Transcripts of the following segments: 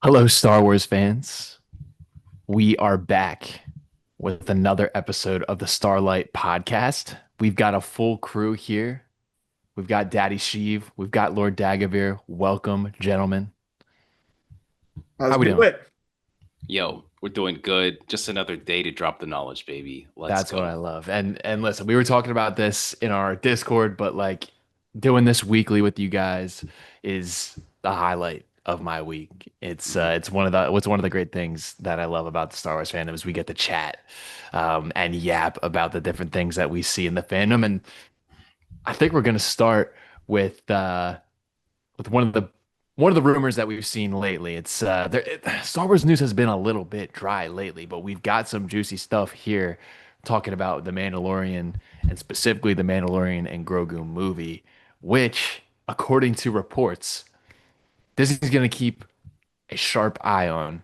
Hello, Star Wars fans. We are back with another episode of the Starlight Podcast. We've got a full crew here. We've got Daddy Sheev. We've got Lord Dagovere. Welcome, gentlemen. Let's How we do doing? it. Yo, we're doing good. Just another day to drop the knowledge, baby. Let's That's what go. I love. And listen, we were talking about this in our Discord, but like doing this weekly with you guys is the highlight of my week. It's one of the great things that I love about the Star Wars fandom is we get to chat and yap about the different things that we see in the fandom. And I think we're gonna start with one of the rumors that we've seen lately. Star Wars news has been a little bit dry lately, but we've got some juicy stuff here talking about the Mandalorian and specifically the Mandalorian and Grogu movie, which, according to reports, Disney's going to keep a sharp eye on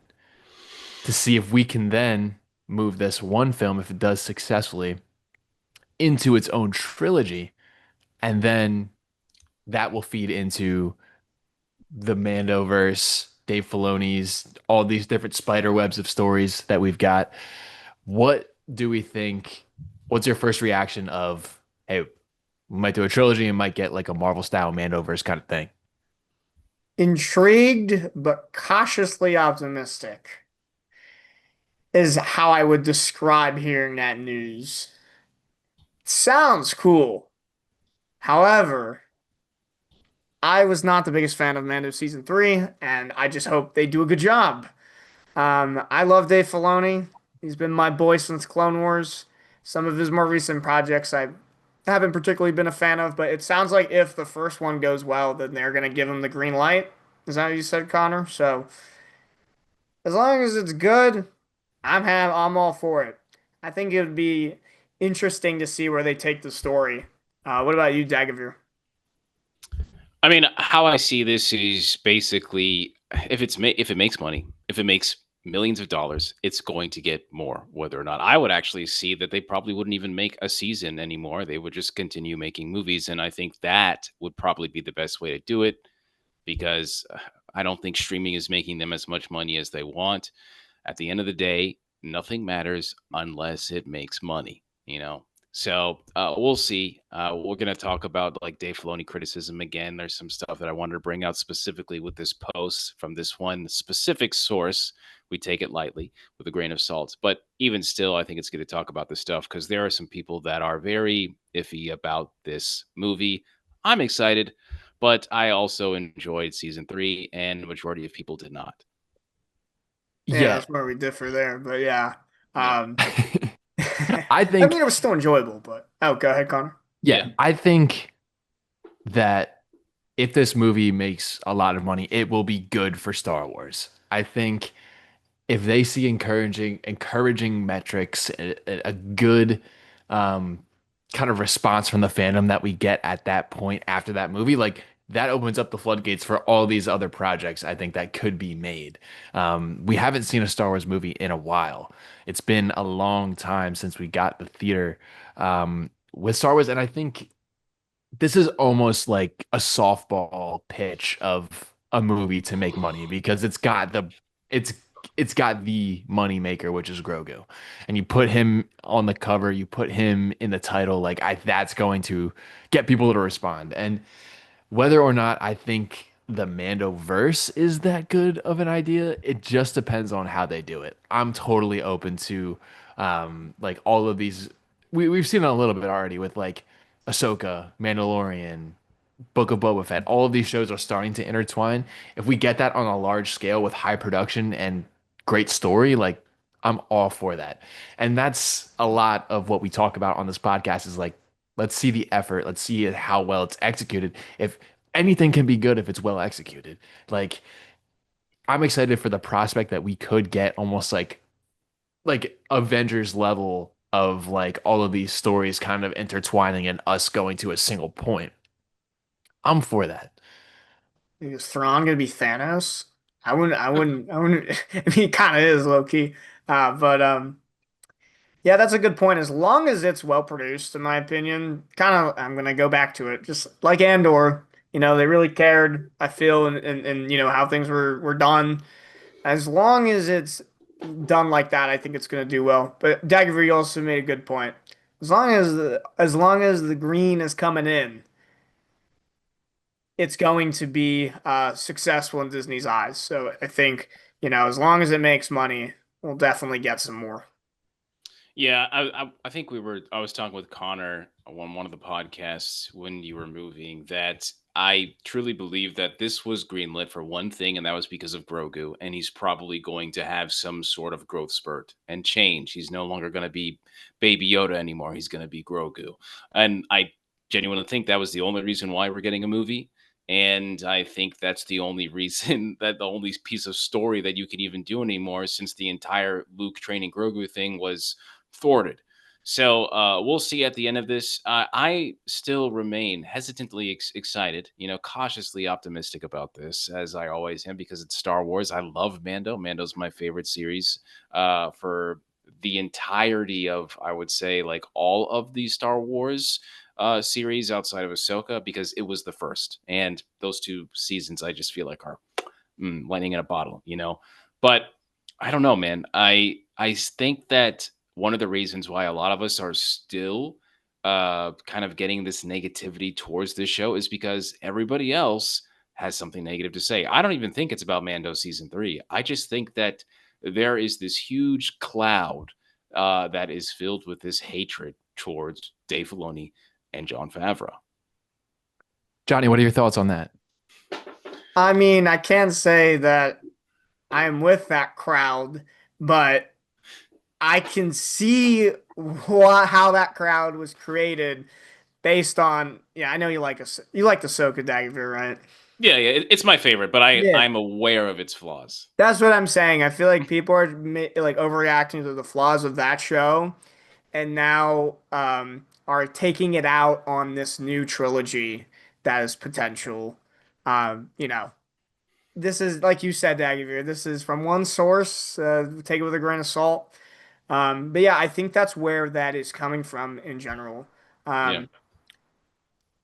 to see if we can then move this one film, if it does successfully, into its own trilogy, and then that will feed into the Mandoverse, Dave Filoni's, all these different spider webs of stories that we've got. What do we think? What's your first reaction of, hey, we might do a trilogy and might get like a Marvel style Mandoverse kind of thing? Intrigued but cautiously optimistic is how I would describe hearing that news. Sounds cool. However, I was not the biggest fan of Mando season three, and I just hope they do a good job. I love Dave Filoni. He's been my boy since Clone Wars. Some of his more recent projects I haven't particularly been a fan of, but it sounds like if the first one goes well, then they're gonna give him the green light. Is that what you said, Connor? So as long as it's good, I'm all for it. I think it would be interesting to see where they take the story. What about you, Dagavir? I mean, how I see this is basically if it makes money, if it makes millions of dollars, it's going to get more. Whether or not I would actually see that they probably wouldn't even make a season anymore. They would just continue making movies, and I think that would probably be the best way to do it because I don't think streaming is making them as much money as they want. At the end of the day, nothing matters unless it makes money. So we'll see. We're going to talk about like Dave Filoni criticism again. There's some stuff that I wanted to bring out specifically with this post from this one specific source. We take it lightly with a grain of salt. But even still, I think it's good to talk about this stuff because there are some people that are very iffy about this movie. I'm excited, but I also enjoyed season three, and the majority of people did not. Yeah, Yeah. that's where we differ there. But yeah, Yeah. um, I I think, mean, it was still enjoyable. But oh, go ahead, Connor. yeah, Yeah. I think that if this movie makes a lot of money, it will be good for Star Wars. I think if they see encouraging metrics, a good um, kind of response from the fandom that we get at that point after that movie, like that opens up the floodgates for all these other projects I think that could be made. We haven't seen a Star Wars movie in a while. It's been a long time since we got the theater with Star Wars, and I think this is almost like a softball pitch of a movie to make money because it's it's got the money maker, which is Grogu. And you put him on the cover, you put him in the title, like I that's going to get people to respond. And whether or not I think the Mandoverse is that good of an idea, it just depends on how they do it. I'm totally open to like all of these we've seen it a little bit already with like Ahsoka, Mandalorian, Book of Boba Fett. All of these shows are starting to intertwine. If we get that on a large scale with high production and great story, like I'm all for that. And that's a lot of what we talk about on this podcast is like, let's see the effort. Let's see how well it's executed. If anything can be good if it's well executed. Like I'm excited for the prospect that we could get almost like Avengers level of like all of these stories kind of intertwining and us going to a single point. I'm for that. Is Thrawn gonna be Thanos? I wouldn't. I mean, he kind of is low key. But yeah, that's a good point. As long as it's well produced, in my opinion, kind of, I'm gonna go back to it. Just like Andor, they really cared. I feel, and how things were done. As long as it's done like that, I think it's going to do well. But Dagovere, you also made a good point. As long as the green is coming in, it's going to be successful in Disney's eyes. So I think, as long as it makes money, we'll definitely get some more. Yeah, I think I was talking with Connor on one of the podcasts when you were moving that I truly believe that this was greenlit for one thing, and that was because of Grogu, and he's probably going to have some sort of growth spurt and change. He's no longer going to be Baby Yoda anymore. He's going to be Grogu, and I genuinely think that was the only reason why we're getting a movie. And I think that's the only reason that the only piece of story that you can even do anymore, since the entire Luke training Grogu thing was thwarted. So we'll see at the end of this. I still remain hesitantly excited, cautiously optimistic about this, as I always am, because it's Star Wars. I love Mando. Mando's my favorite series for the entirety of, I would say, like all of the Star Wars series outside of Ahsoka, because it was the first. And those two seasons, I just feel like are lightning in a bottle. But I don't know, man. I think that one of the reasons why a lot of us are still kind of getting this negativity towards this show is because everybody else has something negative to say. I don't even think it's about Mando season 3. I just think that there is this huge cloud that is filled with this hatred towards Dave Filoni and Jon Favreau. Johnny, what are your thoughts on that? I mean, I can't say that I'm with that crowd, but I can see how that crowd was created based on, yeah, I know you like the Ahsoka Dagger, right? Yeah, yeah, it's my favorite, but Yeah. I'm aware of its flaws. That's what I'm saying. I feel like people are like overreacting to the flaws of that show and now are taking it out on this new trilogy that is potential. You know, this is like you said, Dagger. This is from one source. Take it with a grain of salt. But yeah, I think that's where that is coming from in general. Yeah. Um,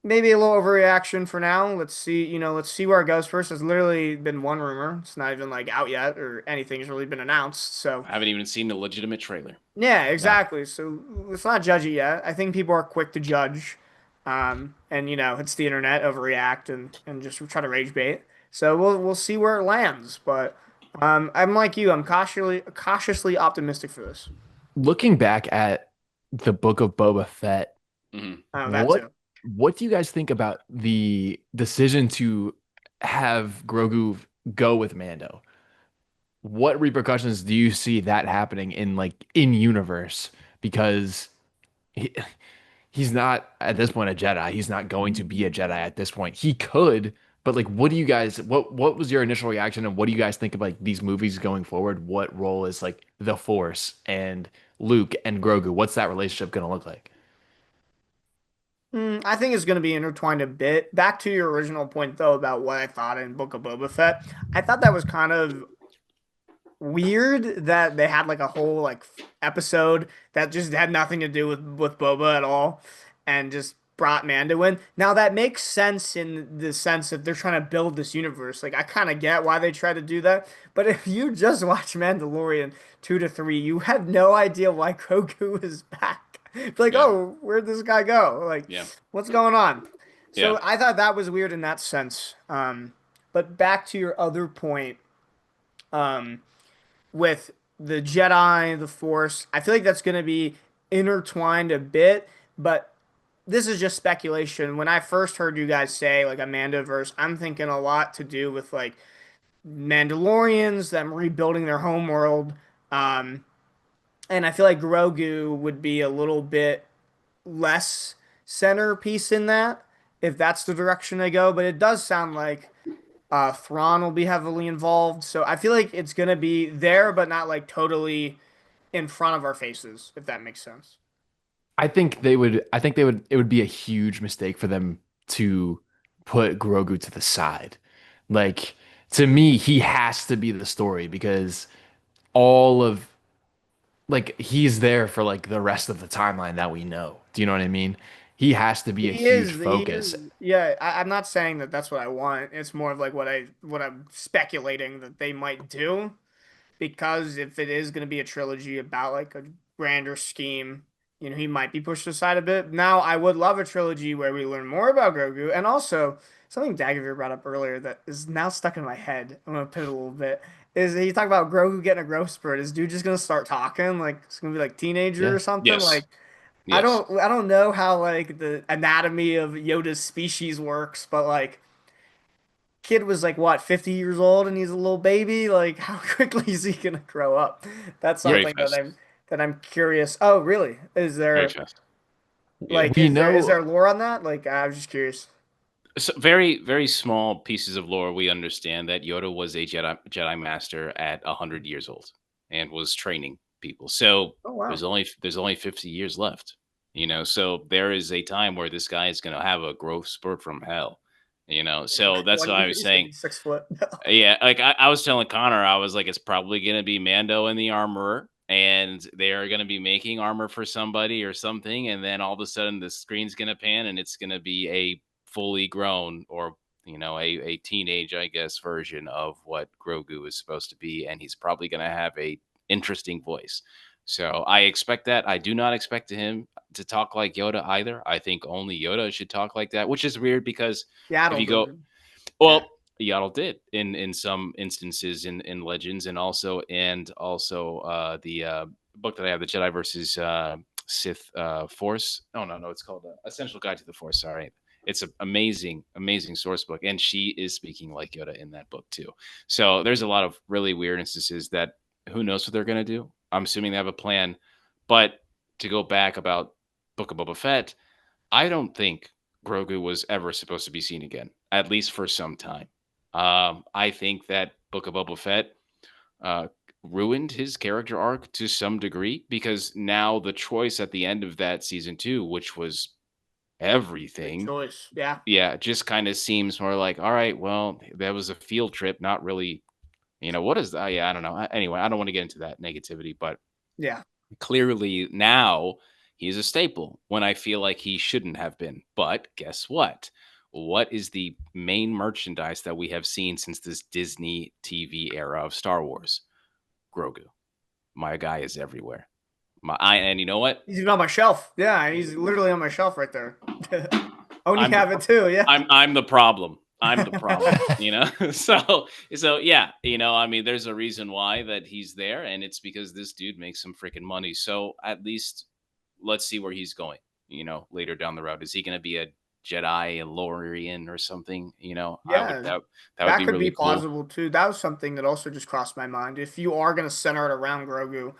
Maybe a little overreaction for now. Let's see where it goes first. There's literally been one rumor. It's not even like out yet or anything's really been announced. So I haven't even seen the legitimate trailer. yeah, Yeah. exactly. So let's not judge it yet. I think people are quick to judge. And it's the internet, overreact and just try to rage bait. So we'll see where it lands. But I'm like you, I'm cautiously optimistic for this. Looking back at the Book of Boba Fett, Hmm. Oh, that what too. what do you guys think about the decision to have Grogu go with Mando? What repercussions do you see that happening in universe? Because he, he's not at this point a Jedi. He's not going to be a Jedi at this point. He could, but like, what do you guys? What was your initial reaction, and what do you guys think of like these movies going forward? What role is like the Force and Luke and Grogu? What's that relationship going to look like? I think it's going to be intertwined a bit. Back to your original point, though, about what I thought in Book of Boba Fett. I thought that was kind of weird that they had like a whole like episode that just had nothing to do with Boba at all, and just brought Mando in. Now that makes sense in the sense that they're trying to build this universe. Like I kind of get why they try to do that, but if you just watch Mandalorian 2 to 3, you have no idea why Grogu is back. It's like, Yeah. oh, where'd this guy go? Like, Yeah. what's going on? Yeah. So I thought that was weird in that sense. But back to your other point. Um, with the Jedi, the Force. I feel like that's going to be intertwined a bit, but this is just speculation. When I first heard you guys say like a Mandoverse, I'm thinking a lot to do with like Mandalorians, them rebuilding their home world. Um, and I feel like Grogu would be a little bit less centerpiece in that if that's the direction they go. But it does sound like Thrawn will be heavily involved. So I feel like it's gonna be there, but not like totally in front of our faces, if that makes sense. I think they would. I think they would. It would be a huge mistake for them to put Grogu to the side. Like to me, he has to be the story because all of like he's there for like the rest of the timeline that we know. Do you know what I mean? He has to be a He huge is, he focus. is. Yeah, I'm not saying that that's what I want. It's more of like what I'm speculating that they might do. because if it is going to be a trilogy about like a grander scheme, he might be pushed aside a bit. Now, I would love a trilogy where we learn more about Grogu, and also something Dagovere brought up earlier that is now stuck in my head. I'm gonna pivot a little bit. Is he talked about Grogu getting a growth spurt? Is dude just gonna start talking like it's gonna be like teenager or Yeah. something? Yes. Like Yes. I don't know how like the anatomy of Yoda's species works, but like kid was like what 50 years old and he's a little baby, like how quickly is he gonna grow up? That's Very something that fast. I'm curious. Oh, really? Is Very there fast. Yeah. like We is know, there lore on that? Like I was just curious. So very, very small pieces of lore. We understand that Yoda was a Jedi Master at 100 years old and was training people. So Oh wow. there's only 50 years left. So there is a time where this guy is going to have a growth spurt from hell. So that's One what I year was he's gonna saying. be 6 foot. Yeah, like I was telling Connor, I was like, it's probably gonna be Mando and the armorer, and they are gonna be making armor for somebody or something, and then all of a sudden the screen's gonna pan and it's gonna be a fully grown or a teenage, I guess, version of what Grogu is supposed to be, and he's probably gonna have a interesting voice. So I expect that. I do not expect him to talk like Yoda either. I think only Yoda should talk like that, which is weird because if Yaddle you go doesn't. Yeah. well, Yaddle did in some instances in Legends and also the book that I have, the Jedi versus Sith Force. Oh no, it's called Essential Guide to the Force. Sorry, it's an amazing source book, and she is speaking like Yoda in that book too. So there's a lot of really weird instances that who knows what they're gonna do. I'm assuming they have a plan, but to go back about Book of Boba Fett, I don't think Grogu was ever supposed to be seen again, at least for some time. I think that Book of Boba Fett uh, ruined his character arc to some degree because now the choice at the end of that season two, which was Big everything, choice. Yeah. yeah, just kind of seems more like, all right, well, that was a field trip, not really, what is that? Yeah, I don't know. Anyway, I don't want to get into that negativity, but Yeah. clearly now he's a staple when I feel like he shouldn't have been. But guess what? What is the main merchandise that we have seen since this Disney TV era of Star Wars? Grogu. My guy is everywhere. And you know what? He's even on my shelf. Yeah, he's literally on my shelf right there. Oni I'm the have it too. Yeah. I'm the problem. I'm the problem, so yeah, I mean, there's a reason why that he's there, and it's because this dude makes some freaking money. So at least let's see where he's going, later down the road. Is he going to be a Jedi, a Lorian or something? I would Yeah. that would That be could be really cool. plausible too. That was something that also just crossed my mind. If you are going to center it around Grogu,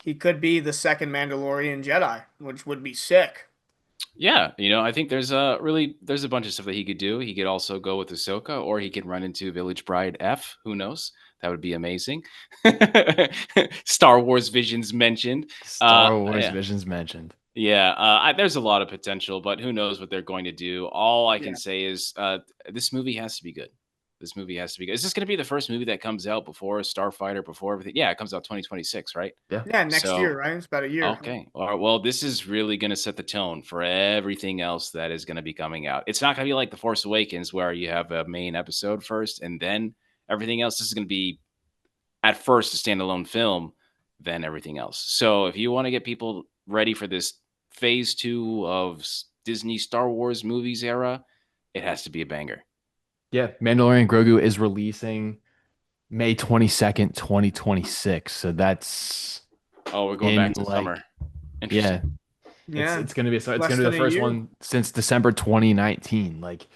he could be the second Mandalorian Jedi, which would be sick. Yeah, I think there's a bunch of stuff that he could do. He could also go with Ahsoka, or he could run into Village Bride F. Who knows? That would be amazing. Star Wars visions mentioned. Star Wars Yeah, Visions mentioned. yeah. There's a lot of potential, but who knows what they're going to do? All I can Yeah. say is this movie has to be good. This movie has to be good. Is this going to be the first movie that comes out before Starfighter, before everything? Yeah, it comes out 2026, right? Yeah. Yeah, next year, So right? It's about a year. okay. All right. Well, this is really going to set the tone for everything else that is going to be coming out. It's not going to be like The Force Awakens, where you have a main episode first and then everything else. This is going to be at first a standalone film, then everything else. So if you want to get people ready for this phase two of Disney Star Wars movies era, it has to be a banger. Yeah. Mandalorian Grogu is releasing May 22nd, 2026. So that's Oh, we're going in back to like, summer. yeah, Interesting. Yeah, it's gonna be so it's less gonna be than the a first year. one since December 2019. Like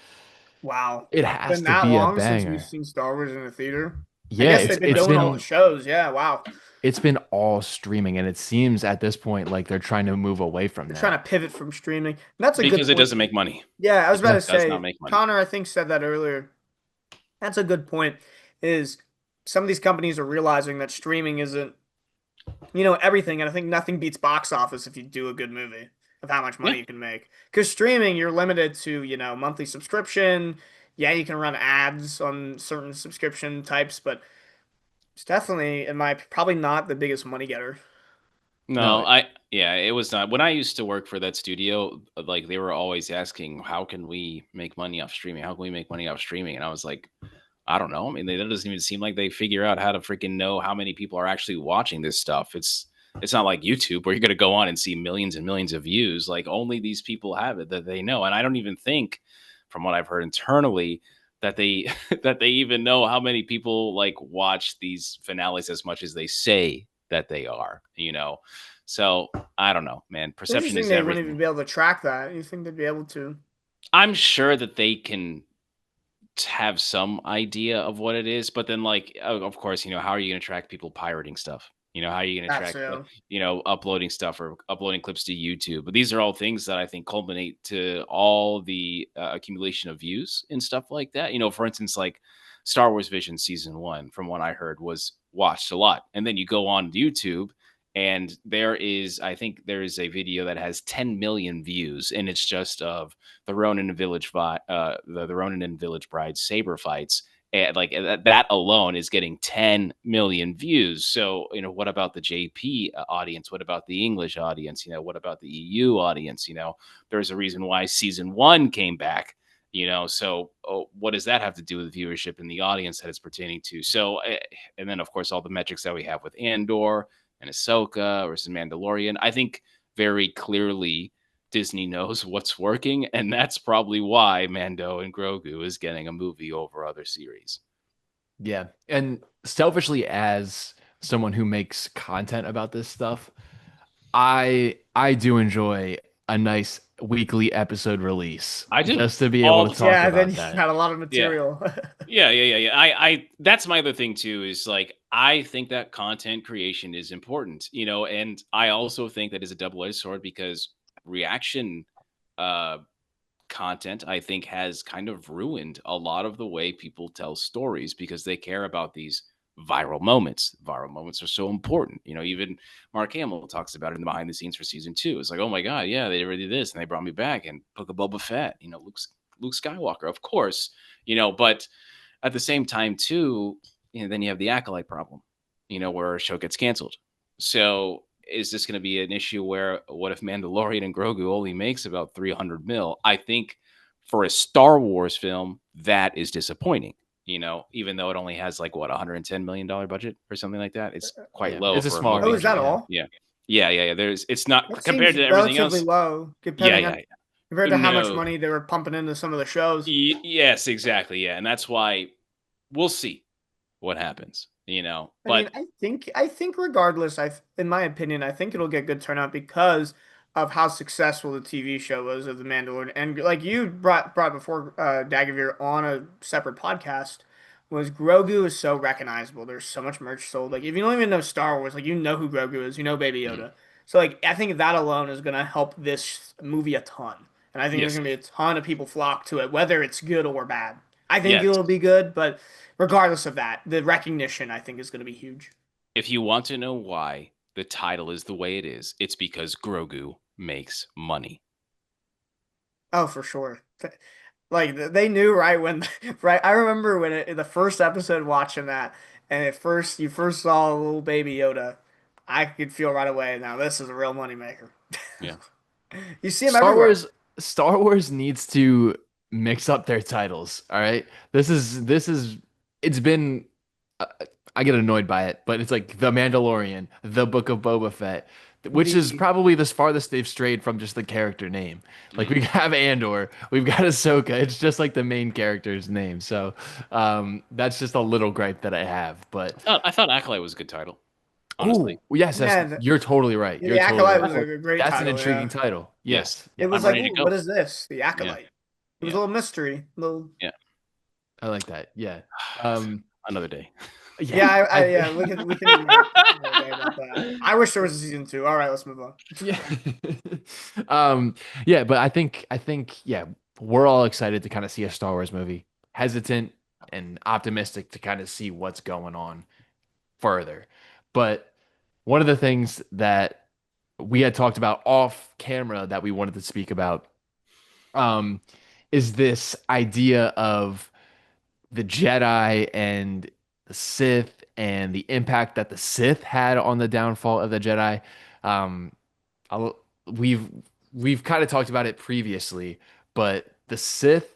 Wow. it It's has been to that be a long since we've banger. seen Star Wars in the theater. I Yeah, guess they've been it's doing all the been shows. Yeah, wow. all streaming, and it seems at this point like they're trying to move away from They're trying that. to pivot from streaming. And that's a good Because it point. doesn't make money. Yeah, I was It about Yeah. to does not say, make money. Connor, I think said that earlier. That's a good point. Is some of these companies are realizing that streaming isn't, everything, and I think nothing beats box office if you do a good movie of how much Yeah. money you can make. Because streaming, you're limited to, monthly subscription. Yeah, you can run ads on certain subscription types, but it's definitely, in my probably not the biggest money getter. No, No, yeah, it was not. When I used to work for that studio, like they were always asking, how can we make money off streaming? How can we make money off streaming? And I was like, I don't know. I mean, it doesn't even seem like they figure out how to freaking know how many people are actually watching this stuff. It's not like YouTube where you're going to go on and see millions and millions of views. Like only these people have it that they know. And I don't even think, from what I've heard internally, that they that they even know how many people like watch these finales as much as they say that they are. So I don't know, man. Perception Interesting is they wouldn't even everything. be able to track that. You think they'd be able to? I'm sure that they can have some idea of what it is, but then like of course, how are you going to track people pirating stuff? How are you going to That track too. uploading stuff or uploading clips to YouTube? But these are all things that I think culminate to all the accumulation of views and stuff like that. For instance, like Star Wars Vision season 1, from what I heard, was watched a lot. And then you go on YouTube and I think there is a video that has 10 million views, and it's just of the Ronin and the Ronin and Village Bride saber fights, and like that alone is getting 10 million views. So what about the JP audience? What about the English audience? What about the EU audience? There's a reason why season 1 came back. So what does that have to do with viewership and the audience that it's pertaining to? So, and then of course all the metrics that we have with Andor and Ahsoka versus Mandalorian. I think very clearly Disney knows what's working, and that's probably why Mando and Grogu is getting a movie over other series. Yeah. And selfishly, as someone who makes content about this stuff, I do enjoy a nice weekly episode release I do just to be able all to the talk time. Yeah, then about you that. got a lot of Yeah, material. yeah. I that's my other thing too. Is like I think that content creation is important. And I also think that is a double-edged sword because reaction uh content, I think, has kind of ruined a lot of the way people tell stories because they care about these viral moments. Viral moments are so important. Even Mark Hamill talks about it in the behind the scenes for season 2. It's like, oh my God, yeah, they already did this and they brought me back and Book of Boba Fett, Luke Skywalker, of course, but at the same time, too, then you have the acolyte problem, where a show gets canceled. So is this going to be an issue where what if Mandalorian and Grogu only makes about 300 mil? I think for a Star Wars film, that is disappointing. Even though it only has like what $110 million budget or something like that, it's quite Yeah. low It's a for a smaller Oh, movie. is budget. that Yeah. all? Yeah, yeah. It's not That compared seems to everything relatively else. low, Yeah, depending yeah, on yeah. compared to how much No, money they were pumping into some of the shows. yes, exactly. Yeah, and that's why we'll see what happens. I mean, But I think regardless, in my opinion, I think it'll get good turnout because of how successful the TV show was of The Mandalorian. And like you brought before Dagovere on a separate podcast, was Grogu is so recognizable. There's so much merch sold. Like if you don't even know Star Wars, like you know who Grogu is, you know Baby mhm, Yoda. So like I think that alone is gonna help this movie a ton. And I think there's yes, gonna be a ton of people flock to it, whether it's good or bad. I think yes. it'll be good, but regardless of that, the recognition I think is going to be huge. If you want to know why the title is the way it is, it's because Grogu makes money. Oh, for sure. Like they knew right when, right? I remember when the first episode watching that, and at first you first saw little baby Yoda, I could feel right away. Now this is a real moneymaker. Yeah. You see him Star everywhere. Wars Star Wars needs to mix up their titles. All right. This is it's been uh, I get annoyed by it, but it's like The Mandalorian, The Book of Boba Fett, which is The probably the farthest they've strayed from just the character name. Like Mhm. we have Andor, we've got Ahsoka. It's just like the main character's name. So that's just a little gripe that I have. But I thought Acolyte was a good title, honestly. oh yes, yeah, the, you're totally right. yeah, You're the totally Acolyte right. was a great That's an title. intriguing Yeah, title. Yes. Yes. it Yeah. was I'm like, ready to ooh, what go. is this? The Yeah. Acolyte. It was a Yeah. little mystery. Little. Yeah. I like that. Yeah. Um, Another day. Yeah, yeah. yeah, we can ignore another day about that. I wish there was a season two. All right, let's move on. Yeah. um, yeah, but I think yeah, we're all excited to kind of see a Star Wars movie. Hesitant and optimistic to kind of see what's going on further. But one of the things that we had talked about off camera that we wanted to speak about um is this idea of the Jedi and the Sith and the impact that the Sith had on the downfall of the Jedi. Um, I'll, we've we've kind of talked about it previously, but the Sith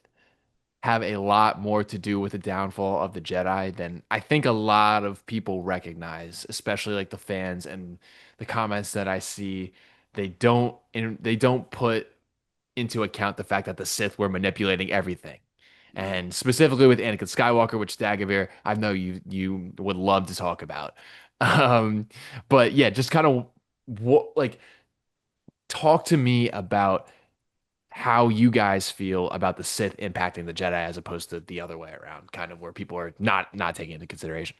have a lot more to do with the downfall of the Jedi than I think a lot of people recognize, especially like the fans and the comments that I see. They don't put into account the fact that the Sith were manipulating everything. Mhm. And specifically with Anakin Skywalker, which Dagovere, I know you would love to talk about. Um, but yeah, just kind of what like talk to me about how you guys feel about the Sith impacting the Jedi as opposed to the other way around, kind of where people are not taking into consideration.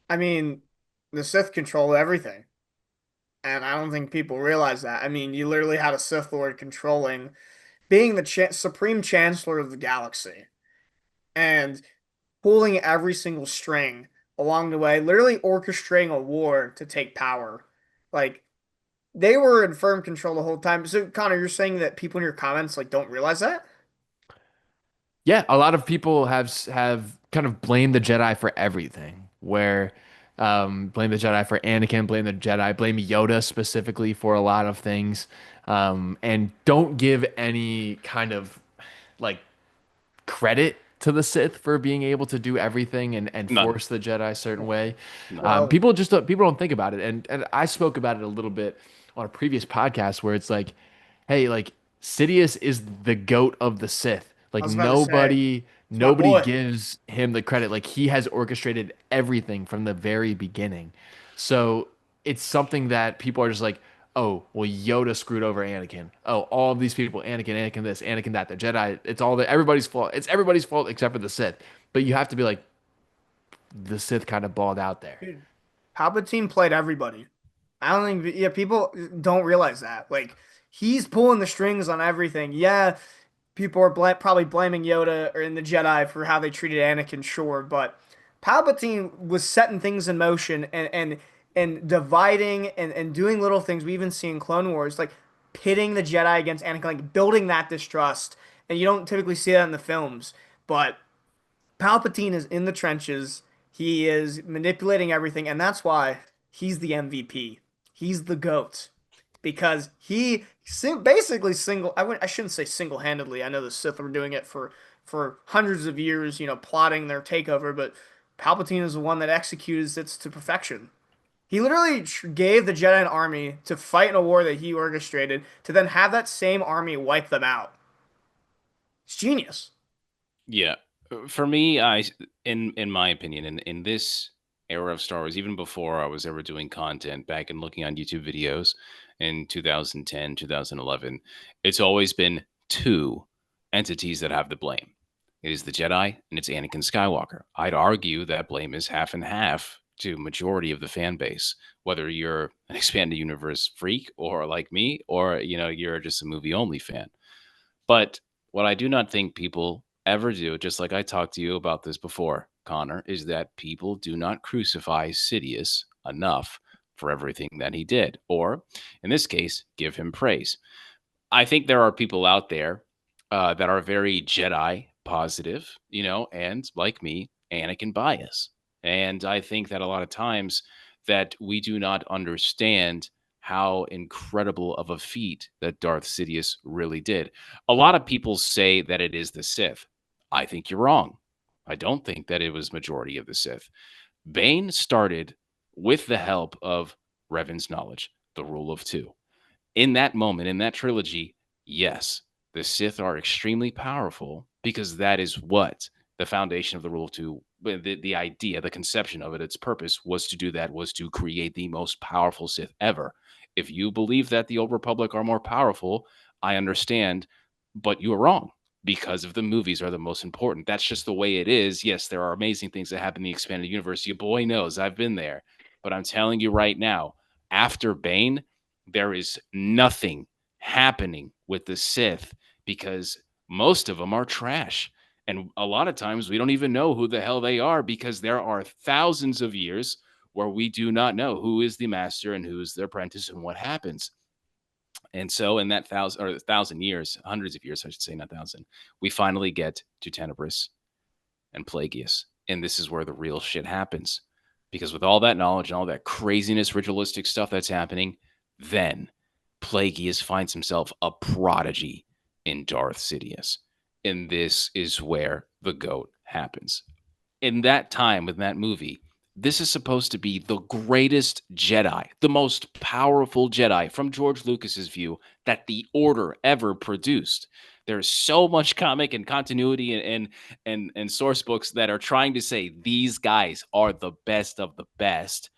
I mean, the Sith control everything, and I don't think people realize that. I mean, you literally had a Sith Lord controlling, being the supreme chancellor of the galaxy, and pulling every single string along the way, literally orchestrating a war to take power. Like they were in firm control the whole time. So, Connor, you're saying that people in your comments like don't realize that? Yeah, a lot of people have kind of blamed the Jedi for everything. Where blame the Jedi for Anakin, blame the Jedi, blame Yoda specifically for a lot of things, and don't give any kind of like credit to the Sith for being able to do everything and None. force the Jedi a certain way. None. Well, People don't think about it, and I spoke about it a little bit on a previous podcast where it's like, hey, like Sidious is the goat of the Sith. I Like was about to say, it's my nobody boy. gives him the credit. Like he has orchestrated everything from the very beginning. So it's something that people are just like, oh, well, Yoda screwed over Anakin. Oh, all of these people, Anakin this, Anakin that, the Jedi, it's all everybody's fault. It's everybody's fault except for the Sith. But you have to be like, the Sith kind of balled out there. Dude, Palpatine played everybody. I don't think, yeah, people don't realize that. Like, he's pulling the strings on everything. Yeah, people are probably blaming Yoda or in the Jedi for how they treated Anakin, sure, but Palpatine was setting things in motion and dividing and doing little things. We even see in Clone Wars, like pitting the Jedi against Anakin, like building that distrust. And you don't typically see that in the films, but Palpatine is in the trenches. He is manipulating everything, and that's why he's the MVP. He's the GOAT because he basically I shouldn't say single-handedly. I know the Sith were doing it for hundreds of years, plotting their takeover, but Palpatine is the one that executes it to perfection. He literally gave the Jedi an army to fight in a war that he orchestrated, to then have that same army wipe them out. It's genius. Yeah. For me, in my opinion, in this era of Star Wars, even before I was ever doing content back and looking on YouTube videos in 2010, 2011, it's always been two entities that have the blame. It is the Jedi and it's Anakin Skywalker. I'd argue that blame is half and half to majority of the fan base, whether you're an expanded universe freak or like me, or you're just a movie only fan. But what I do not think people ever do, just like I talked to you about this before, Connor, is that people do not crucify Sidious enough for everything that he did, or in this case, give him praise. I think there are people out there that are very Jedi positive, and like me, Anakin bias. And I think that a lot of times that we do not understand how incredible of a feat that Darth Sidious really did. A lot of people say that it is the Sith. I think you're wrong. I don't think that it was majority of the Sith. Bane started with the help of Revan's knowledge, the rule of two. In that moment, in that trilogy, yes, the Sith are extremely powerful because that is what the foundation of the rule of two, the idea, the conception of it, its purpose was to do that, was to create the most powerful Sith ever. If you believe that the Old Republic are more powerful, I understand, but you are wrong because of the movies are the most important. That's just the way it is. Yes, there are amazing things that happen in the expanded universe. Your boy knows I've been there. But I'm telling you right now, after Bane, there is nothing happening with the Sith because most of them are trash. And a lot of times we don't even know who the hell they are because there are thousands of years where we do not know who is the master and who is the apprentice and what happens. And so in that thousand years, hundreds of years, I should say, not thousand, we finally get to Tenebris and Plagueis. And this is where the real shit happens. Because with all that knowledge and all that craziness, ritualistic stuff that's happening, then Plagueis finds himself a prodigy in Darth Sidious. And this is where the GOAT happens. In that time, in that movie, this is supposed to be the greatest Jedi, the most powerful Jedi from George Lucas's view that the Order ever produced. There's so much comic and continuity and source books that are trying to say these guys are the best of the best.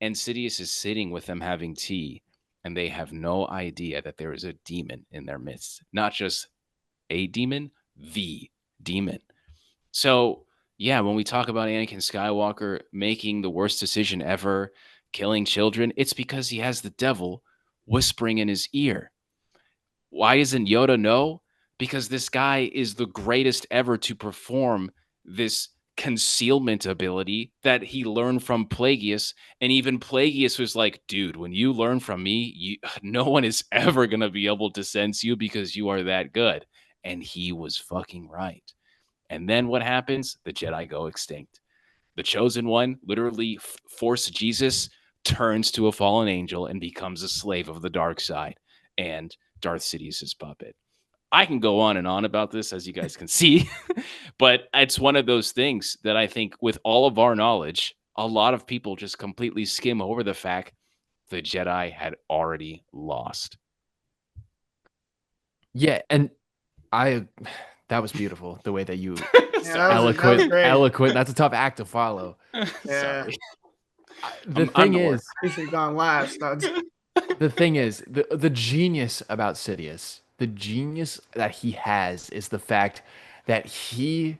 And Sidious is sitting with them having tea, and they have no idea that there is a demon in their midst. Not just a demon, the demon. So, yeah, when we talk about Anakin Skywalker making the worst decision ever, killing children, it's because he has the devil whispering in his ear. Why doesn't Yoda know? Because this guy is the greatest ever to perform this concealment ability that he learned from Plagueis. And even Plagueis was like, dude, when you learn from me, no one is ever going to be able to sense you because you are that good. And he was fucking right. And then what happens? The Jedi go extinct. The chosen one, literally Force Jesus, turns to a fallen angel and becomes a slave of the dark side and Darth Sidious's puppet. I can go on and on about this, as you guys can see, but it's one of those things that I think with all of our knowledge, a lot of people just completely skim over the fact the Jedi had already lost. Yeah, and that was beautiful the way that you eloquent. That's a tough act to follow. Yeah. Sorry. The thing is, you should have gone last. the thing is, the genius about Sidious, the genius that he has is the fact that he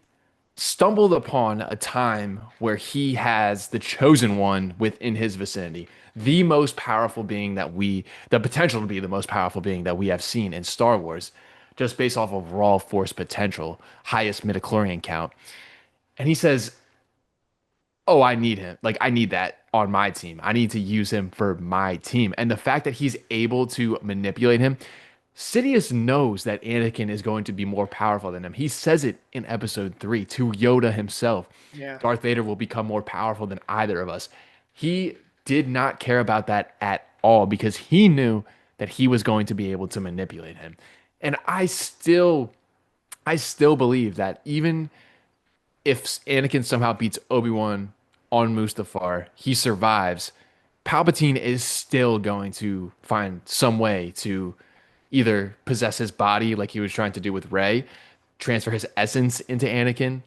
stumbled upon a time where he has the chosen one within his vicinity, the most powerful being the potential to be the most powerful being that we have seen in Star Wars, just based off of raw force potential, highest midichlorian count. And he says, oh, I need him. Like, I need that on my team. I need to use him for my team. And the fact that he's able to manipulate him, Sidious knows that Anakin is going to be more powerful than him. He says it in episode 3 to Yoda himself. Yeah. Darth Vader will become more powerful than either of us. He did not care about that at all because he knew that he was going to be able to manipulate him. And I still believe that even if Anakin somehow beats Obi-Wan on Mustafar, he survives, Palpatine is still going to find some way to either possess his body like he was trying to do with Rey, transfer his essence into Anakin.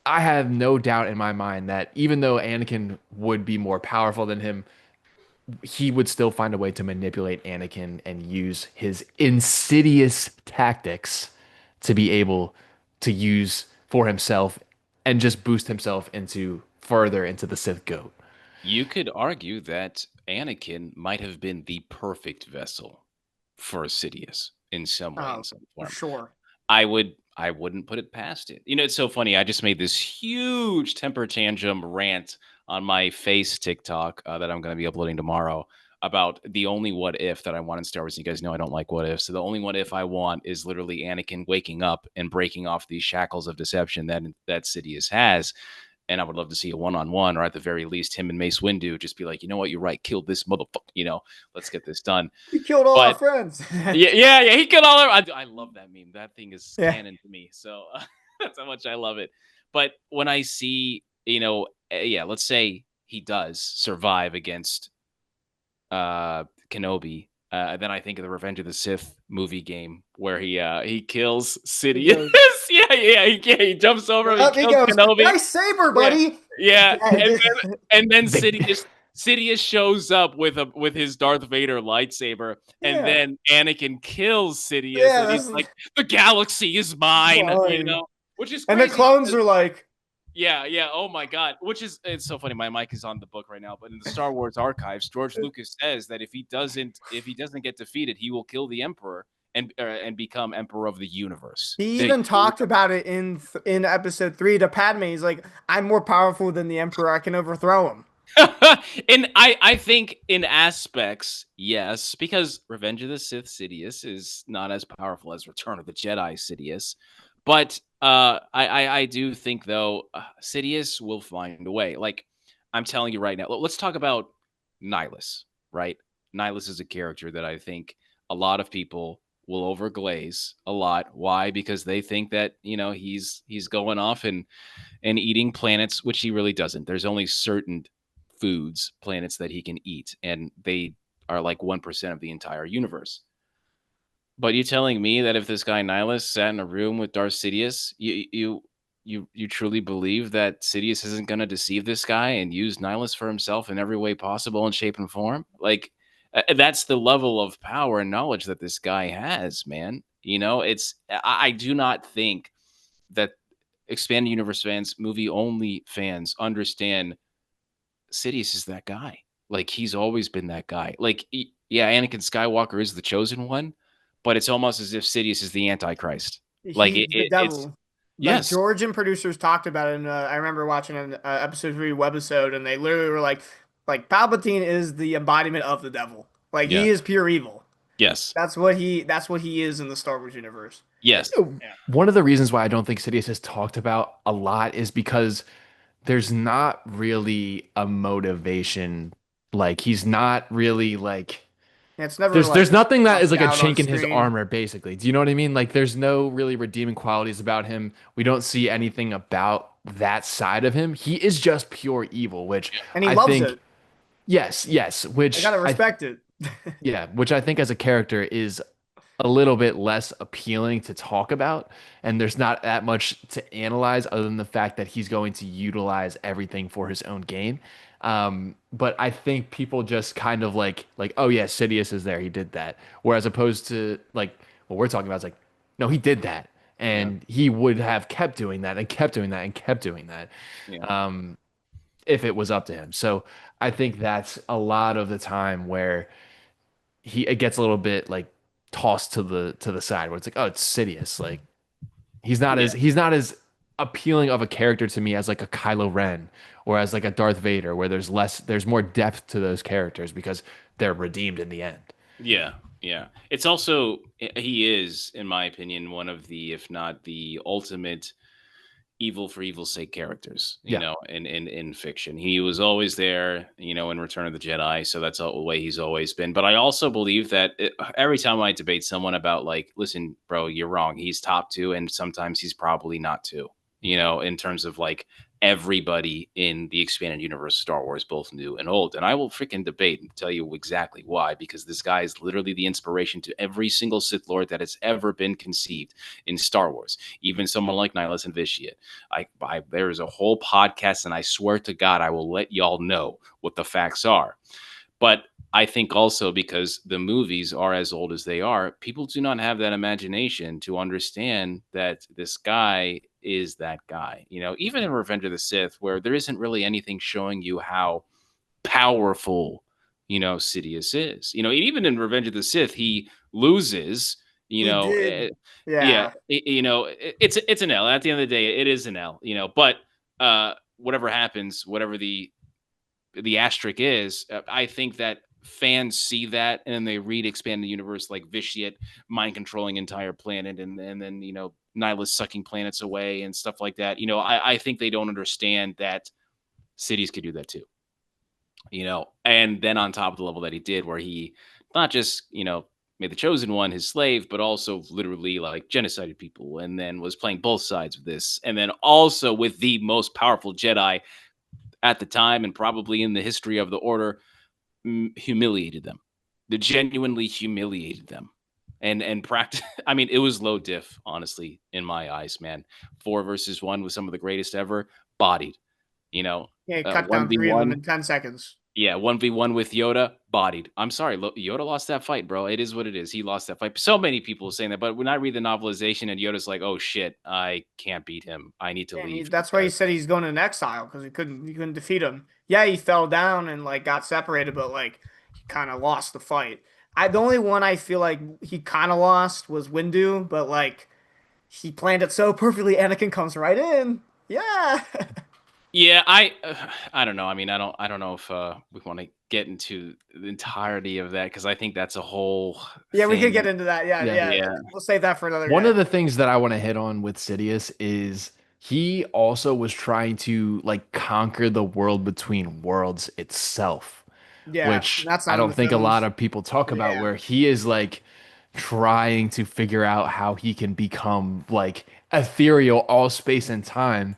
I have no doubt in my mind that even though Anakin would be more powerful than him, he would still find a way to manipulate Anakin and use his insidious tactics to be able to use for himself and just boost himself further into the Sith goat. You could argue that Anakin might have been the perfect vessel for Sidious in some way, in some form. For sure. I wouldn't put it past it. You know, it's so funny. I just made this huge temper tantrum rant on my face TikTok that I'm going to be uploading tomorrow about the only what if that I want in Star Wars. You guys know I don't like what ifs. So the only what if I want is literally Anakin waking up and breaking off these shackles of deception that Sidious has. And I would love to see a one-on-one, or at the very least, him and Mace Windu just be like, you know what, you're right, kill this motherfucker. You know, let's get this done. He killed all our friends. yeah, he killed all our. I love that meme. That thing is canon to me. So that's how much I love it. But when I see, let's say he does survive against Kenobi. Then I think of the Revenge of the Sith movie game where he kills Sidious. He jumps over him. He kills Kenobi. Nice saber, buddy. Yeah. And then Sidious shows up with his Darth Vader lightsaber, and then Anakin kills Sidious. Yeah, and he's like, "The galaxy is mine," which is crazy. And the clones are like, yeah. Oh my God. It's so funny. My mic is on the book right now, but in the Star Wars archives, George Lucas says that if he doesn't get defeated, he will kill the Emperor and become Emperor of the universe. He even talked about it in episode 3 to Padme. He's like, I'm more powerful than the Emperor. I can overthrow him. And I think in aspects, yes, because Revenge of the Sith Sidious is not as powerful as Return of the Jedi Sidious. But I do think, though, Sidious will find a way. Like, I'm telling you right now, let's talk about Nihilus, right? Nihilus is a character that I think a lot of people will overglaze a lot. Why? Because they think that he's going off and eating planets, which he really doesn't. There's only certain planets that he can eat, and they are like 1% of the entire universe. But you telling me that if this guy Nihilus sat in a room with Darth Sidious, you truly believe that Sidious isn't going to deceive this guy and use Nihilus for himself in every way possible in shape and form? Like that's the level of power and knowledge that this guy has, man. I do not think that expanded universe fans, movie only fans understand Sidious is that guy. Like he's always been that guy. Like yeah, Anakin Skywalker is the chosen one, but it's almost as if Sidious is the Antichrist. Like He's the it's devil. Like yes, George and producers talked about it, and I remember watching an episode 3 webisode, and they literally were like Palpatine is the embodiment of the devil. Like yeah, he is pure evil. yes, That's what he is in the Star Wars universe. yes, Yeah. One of the reasons why I don't think Sidious is talked about a lot is because there's not really a motivation. Like he's not really like It's never there's like nothing that is fleshed like a out on chink in his screen. armor, basically. Do you know what I mean? Like there's no really redeeming qualities about him. We don't see anything about that side of him. He is just pure evil, which And he I loves think it. yes, I which gotta I respect it. yeah, which I think as a character is a little bit less appealing to talk about. And there's not that much to analyze other than the fact that he's going to utilize everything for his own gain. But I think people just kind of like, oh yeah, Sidious is there. He did that. Whereas opposed to like what we're talking about is like, no, he did that. yeah, And he would have kept doing that and kept doing that and kept doing that. yeah, If it was up to him. So I think that's a lot of the time where it gets a little bit like tossed to the side where it's like, oh, it's Sidious. Like yeah. he's not as appealing of a character to me as like a Kylo Ren or as like a Darth Vader, where there's more depth to those characters because they're redeemed in the end. Yeah, yeah. It's also he is, in my opinion, one of the, if not the ultimate evil for evil's sake characters, Yeah. in fiction. He was always there, in Return of the Jedi, so that's the way he's always been. But I also believe that every time I debate someone about like, listen, bro, you're wrong. He's top two, and sometimes he's probably not two. In terms of like everybody in the expanded universe, Star Wars, both new and old. And I will freaking debate and tell you exactly why, because this guy is literally the inspiration to every single Sith Lord that has ever been conceived in Star Wars. Even someone like Nihilus and Vitiate. There is a whole podcast, and I swear to God, I will let y'all know what the facts are. But I think also because the movies are as old as they are, people do not have that imagination to understand that this guy is that guy. Even in Revenge of the Sith, where there isn't really anything showing you how powerful, Sidious is. Even in Revenge of the Sith, he loses. You He know, did. eh, yeah, Yeah. it's an L. At the end of the day, it is an L. But whatever happens, whatever the asterisk is, I think that fans see that and then they read expand the universe like Vitiate mind controlling entire planet and then Nihilus sucking planets away and stuff like that. I think they don't understand that cities could do that too. And then on top of the level that he did, where he not just made the chosen one his slave, but also literally like genocided people, and then was playing both sides of this, and then also with the most powerful Jedi at the time and probably in the history of the order, humiliated them. They genuinely humiliated them. And practice. I mean, it was low diff, honestly, in my eyes, man. 4 versus 1 was some of the greatest ever. Bodied, you know, Yeah, he cut one down v three of them one. in 10 seconds. Yeah, 1v1 with Yoda, bodied. I'm sorry, Yoda lost that fight, bro. It is what it is. He lost that fight. So many people saying that, but when I read the novelization and Yoda's like, "Oh shit, I can't beat him. I need to And leave that's why he because." said he's going in exile because he couldn't defeat him. Yeah, he fell down and like got separated, but like he kind of lost the fight. The only one I feel like he kind of lost was Windu, but like he planned it so perfectly. Anakin comes right in. Yeah. Yeah, I don't know. I mean, I don't know if we want to get into the entirety of that because I think that's a whole Yeah, we could thing. get into that. Yeah, Yeah. yeah. Yeah, We'll save that for another One day. of the things that I want to hit on with Sidious is he also was trying to like conquer the world between worlds itself, Yeah, which that's I not in don't the think a lot films. of people talk about, Yeah. where he is like trying to figure out how he can become like ethereal, all space and time,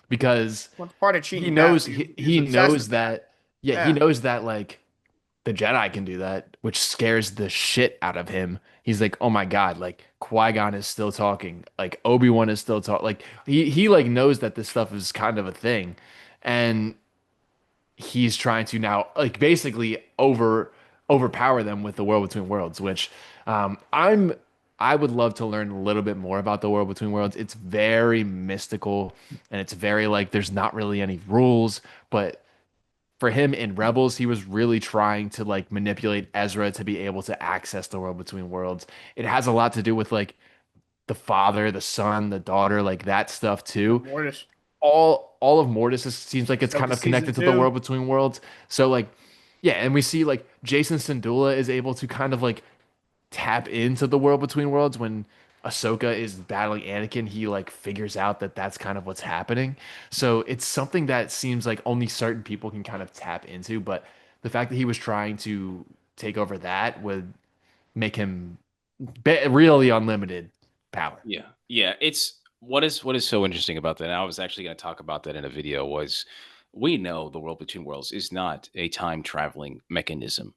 because What's part of he cheating death? knows He was he obsessed knows with that. that yeah, he Yeah. knows that like the Jedi can do that, which scares the shit out of him. He's like, oh my God, like Qui-Gon is still talking, like Obi-Wan is still talking, like he like knows that this stuff is kind of a thing, and he's trying to now like basically overpower them with the world between worlds, which I would love to learn a little bit more about the world between worlds. It's very mystical and it's very like there's not really any rules, but for him in Rebels, he was really trying to like manipulate Ezra to be able to access the world between worlds. It has a lot to do with like the father, the son, the daughter, like that stuff too. Mortis. All of Mortis seems like it's kind Ahsoka of season connected to the two. world between worlds. So like yeah, and we see like Jason Syndulla is able to kind of like tap into the world between worlds when Ahsoka is battling Anakin, he like figures out that that's kind of what's happening. So it's something that seems like only certain people can kind of tap into, but the fact that he was trying to take over that would make him really unlimited power. Yeah. Yeah. It's what is so interesting about that. And I was actually going to talk about that in a video was we know the world between worlds is not a time traveling mechanism.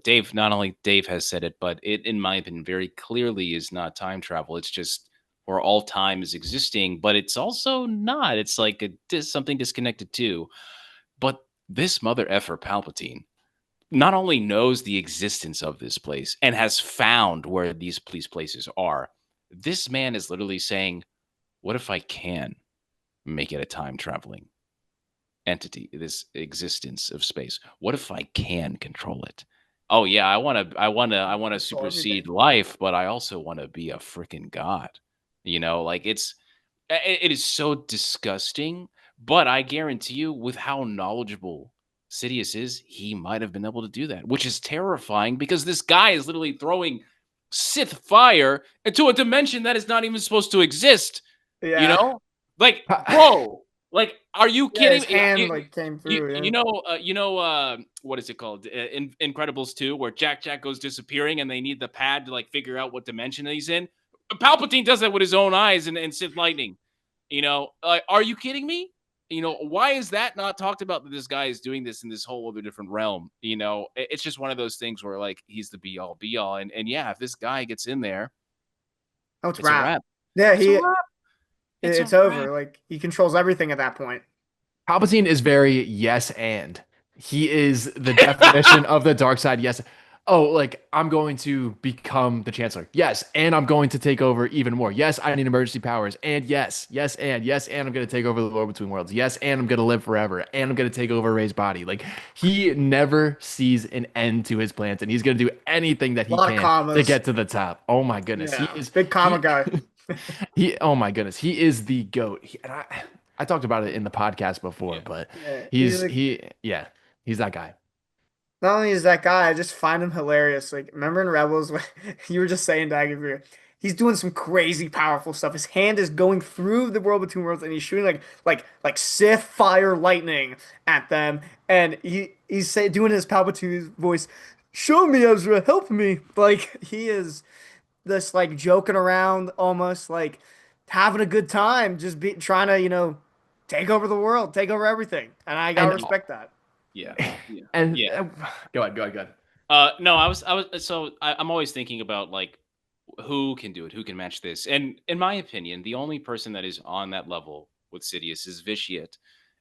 Dave, not only Dave has said it, but it, in my opinion, very clearly is not time travel. It's just where all time is existing, but it's also not. It's like something disconnected too. But this mother effer Palpatine not only knows the existence of this place and has found where these places are, this man is literally saying, what if I can make it a time traveling entity, this existence of space? What if I can control it? Oh yeah, I want to Control supersede everything. life, but I also want to be a freaking god. Like it is so disgusting, but I guarantee you, with how knowledgeable Sidious is, he might have been able to do that, which is terrifying because this guy is literally throwing Sith fire into a dimension that is not even supposed to exist. You Yeah. know, like, bro, like, are you Yeah, kidding his me? hand like came through. Yeah. What is it called? Incredibles 2, where Jack goes disappearing and they need the pad to like figure out what dimension he's in. Palpatine does that with his own eyes and Sith lightning. Are you kidding me? Why is that not talked about that this guy is doing this in this whole other different realm? It's just one of those things where like he's the be all. And yeah, if this guy gets in there, Oh, it's it's a rap. wrap. Yeah, It's a wrap. It's a it's wrap. over. Like he controls everything at that point. Palpatine is very yes and. He is the definition of the dark side. Yes. Oh, like I'm going to become the chancellor. Yes, and I'm going to take over even more. Yes, I need emergency powers. And yes, and I'm going to take over the world between worlds. Yes, and I'm going to live forever. And I'm going to take over Rey's body. Like he never sees an end to his plans, and he's going to do anything that A he lot of can to commas. get to the top. Oh my goodness, he Yeah, is big comma he guy. he. Oh my goodness, he is the goat. And I talked about it in the podcast before, Yeah. but Yeah, he's like yeah, he's that guy. not only is that guy, I just find him hilarious. Like, remember in Rebels when you were just saying Dagovere, he's doing some crazy powerful stuff. His hand is going through the world between worlds, and he's shooting like Sith fire lightning at them. And doing his Palpatine voice, "Show me, Ezra, help me!" Like he is this like joking around, almost like having a good time, just be trying to take over the world, take over everything, and I gotta And respect that. Yeah. Yeah. and Yeah. go ahead. No, I'm always thinking about like who can do it, who can match this. And in my opinion, the only person that is on that level with Sidious is Vitiate.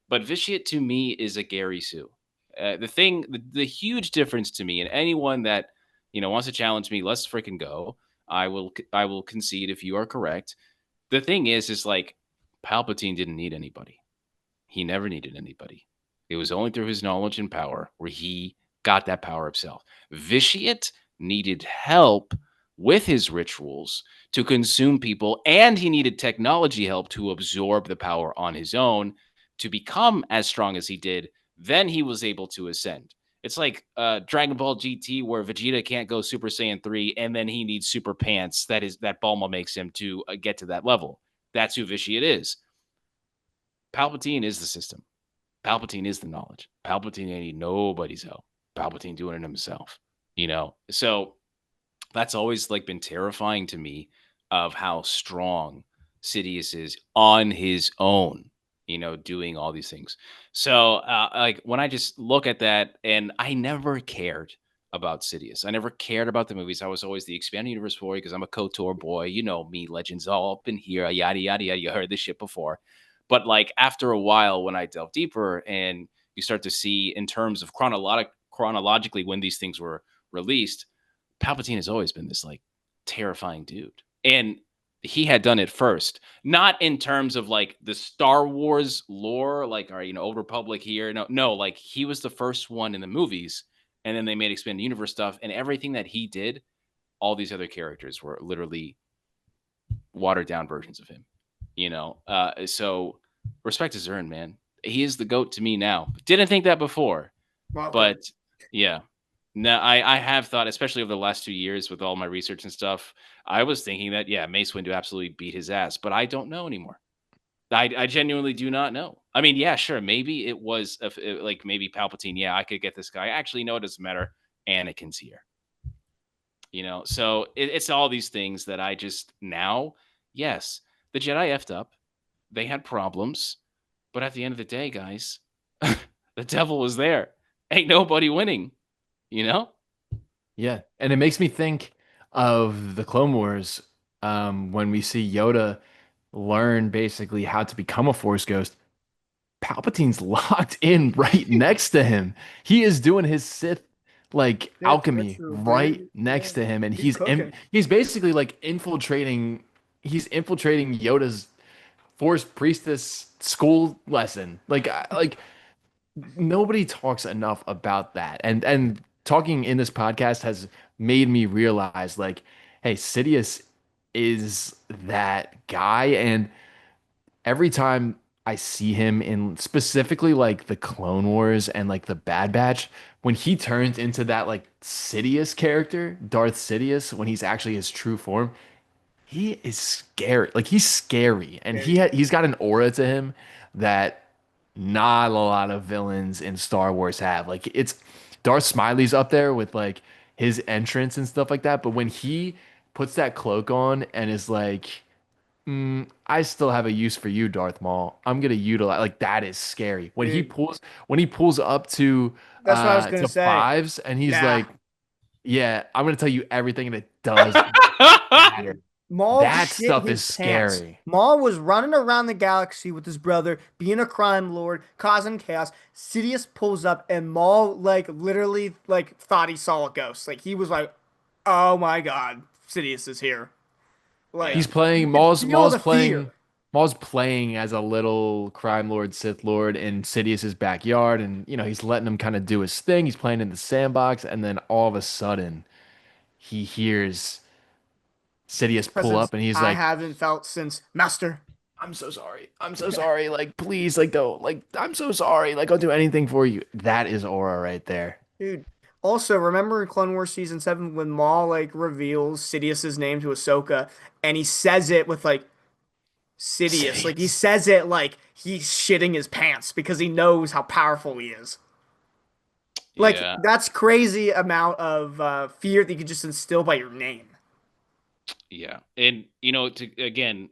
But Vitiate to me is a Gary Sue. The huge difference to me, and anyone that wants to challenge me, let's freaking go. I will concede if you are correct. The thing is like Palpatine didn't need anybody. He never needed anybody. It was only through his knowledge and power where he got that power himself. Vitiate needed help with his rituals to consume people, and he needed technology help to absorb the power on his own to become as strong as he did. Then he was able to ascend. It's like Dragon Ball GT, where Vegeta can't go Super Saiyan 3, and then he needs super pants that Bulma makes him to get to that level. That's who Vitiate is. Palpatine is the system. Palpatine is the knowledge. Palpatine ain't need nobody's help. Palpatine doing it himself. So That's always like been terrifying to me of how strong Sidious is on his own, doing all these things. So, like when I just look at that, and I never cared about Sidious. I never cared about the movies. I was always the expanded universe boy because I'm a KOTOR boy. You know me, legends all up in here, yada yada yada. You heard this shit before. But like after a while, when I delve deeper and you start to see in terms of chronologically when these things were released, Palpatine has always been this like terrifying dude. And he had done it first, not in terms of like the Star Wars lore, like, or, Old Republic here. No, like he was the first one in the movies. And then they made expanded universe stuff, and everything that he did, all these other characters were literally watered down versions of him, So respect is earned, man. He is the GOAT to me now. Didn't think that before, Welcome. but yeah. No, I have thought, especially over the last 2 years with all my research and stuff, I was thinking that, yeah, Mace Windu absolutely beat his ass, but I don't know anymore. I genuinely do not know. I mean, yeah, sure, maybe it was like maybe Palpatine. Yeah, I could get this guy. Actually, no, it doesn't matter. Anakin's here. So it's all these things that I just now, yes, the Jedi effed up. They had problems, but at the end of the day, guys, the devil was there. Ain't nobody winning, you know? Yeah, and it makes me think of the Clone Wars, when we see Yoda learn basically how to become a Force ghost. Palpatine's locked in right next to him. He is doing his Sith like Sith alchemy ritual, right dude. Yeah. next to him, and He's cooking. he's basically like infiltrating. He's infiltrating Yoda's Force Priestess school lesson. Like nobody talks enough about that, and talking in this podcast has made me realize like, hey, Sidious is that guy, and every time I see him in specifically like the Clone Wars and like the Bad Batch, when he turns into that like Sidious character, Darth Sidious, when he's actually his true form, he is scary. Like he's scary, and Very he's got an aura to him that not a lot of villains in Star Wars have. Like it's Darth Smiley's up there with like his entrance and stuff like that, but when he puts that cloak on and is like, I still have a use for you, Darth Maul. I'm gonna utilize like that is scary. dude. When he pulls up That's what I was gonna to say. fives and he's Yeah. like, yeah, I'm gonna tell you everything and it does matter. Maul That shit stuff is his pants. scary. Maul was running around the galaxy with his brother, being a crime lord, causing chaos. Sidious pulls up, and Maul like literally like thought he saw a ghost. Like he was like, "Oh my God, Sidious is here!" Yeah. He's Like you playing could feel the fear. Maul's playing as a little crime lord, Sith Lord in Sidious's backyard, and he's letting him kind of do his thing. He's playing in the sandbox, and then all of a sudden he hears Sidious pull Presence up and he's I like, haven't felt since Master. I'm so sorry. I'm so sorry. Like, please, like, don't, like, I'm so sorry. Like, I'll do anything for you. That is aura right there. Dude. Also, remember in Clone Wars season 7 when Maul like reveals Sidious's name to Ahsoka and he says it with like Sidious. Like he Sidious. says it like he's shitting his pants because he knows how powerful he is. Like Yeah. that's crazy amount of fear that you could just instill by your name. Yeah. And, to again,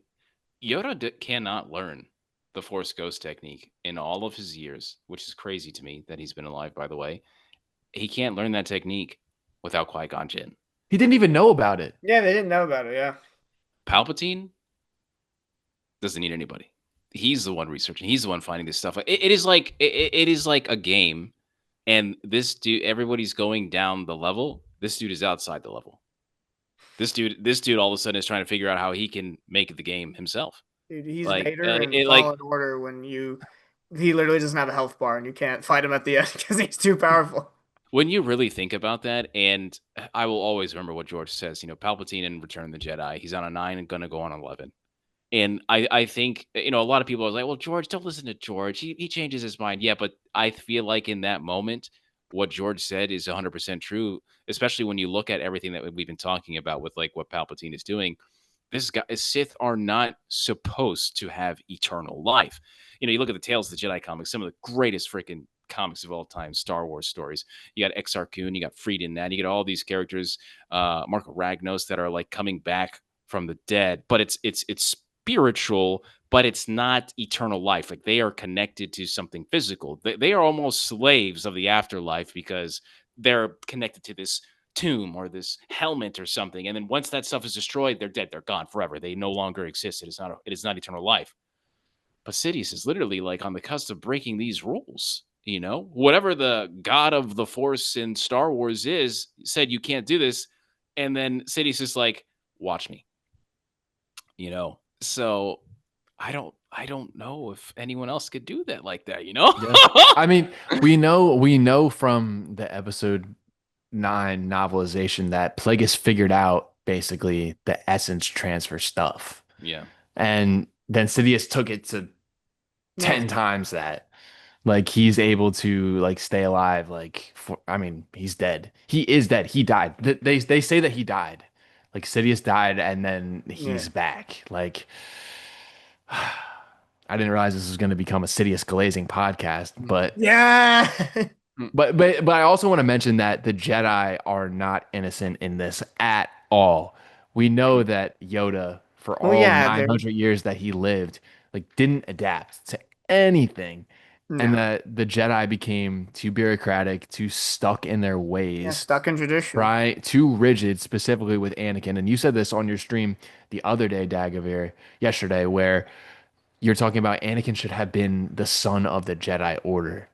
Yoda cannot learn the Force Ghost technique in all of his years, which is crazy to me that he's been alive, by the way. He can't learn that technique without Qui-Gon Jinn. He didn't even know about it. Yeah, they didn't know about it. Yeah. Palpatine doesn't need anybody. He's the one researching. He's the one finding this stuff. It is like it is like a game, and this dude, everybody's going down the level. This dude is outside the level. This dude, all of a sudden is trying to figure out how he can make the game himself. Dude, he's Like, Vader in like Fallen Order when he literally doesn't have a health bar and you can't fight him at the end because he's too powerful. when you really think about that, and I will always remember what George says. Palpatine in Return of the Jedi, he's on a 9 and gonna go on 11. And I think, a lot of people are like, well, George, don't listen to George. He changes his mind. Yeah, but I feel like in that moment, what George said is 100% true, especially when you look at everything that we've been talking about with like what Palpatine is doing. This guy, Sith are not supposed to have eternal life. You look at the Tales of the Jedi comics, some of the greatest freaking comics of all time, Star Wars stories. You got Exar Kun, you got Frieden, that you get all these characters, Marco Ragnos, that are like coming back from the dead, but it's spiritual, but it's not eternal life. Like they are connected to something physical. They are almost slaves of the afterlife because they're connected to this tomb or this helmet or something. And then once that stuff is destroyed, they're dead. They're gone forever. They no longer exist. It is not eternal life. But Sidious is literally like on the cusp of breaking these rules. You know, whatever the god of the Force in Star Wars is said you can't do this, and then Sidious is like, watch me. You know, so I don't know if anyone else could do that like that. You know, Yeah. I mean, we know from the episode 9 novelization that Plagueis figured out basically the essence transfer stuff. yeah, And then Sidious took it to 10 Yeah. times that. Like he's able to like stay alive. Like I mean, he's dead. He is dead. He died. They say that he died. Like Sidious died and then Yeah. he's back. Like I didn't realize this was going to become a Sidious glazing podcast, but Yeah. but I also want to mention that the Jedi are not innocent in this at all. We know that Yoda, for Well, all yeah, they're 900 years that he lived, like didn't adapt to anything. And no. the Jedi became too bureaucratic, too stuck in their Yeah, ways, stuck in tradition. right? Too rigid, specifically with Anakin. And you said this on your stream the other day, Dagovere, yesterday, where you're talking about Anakin should have been the son of the Jedi Order,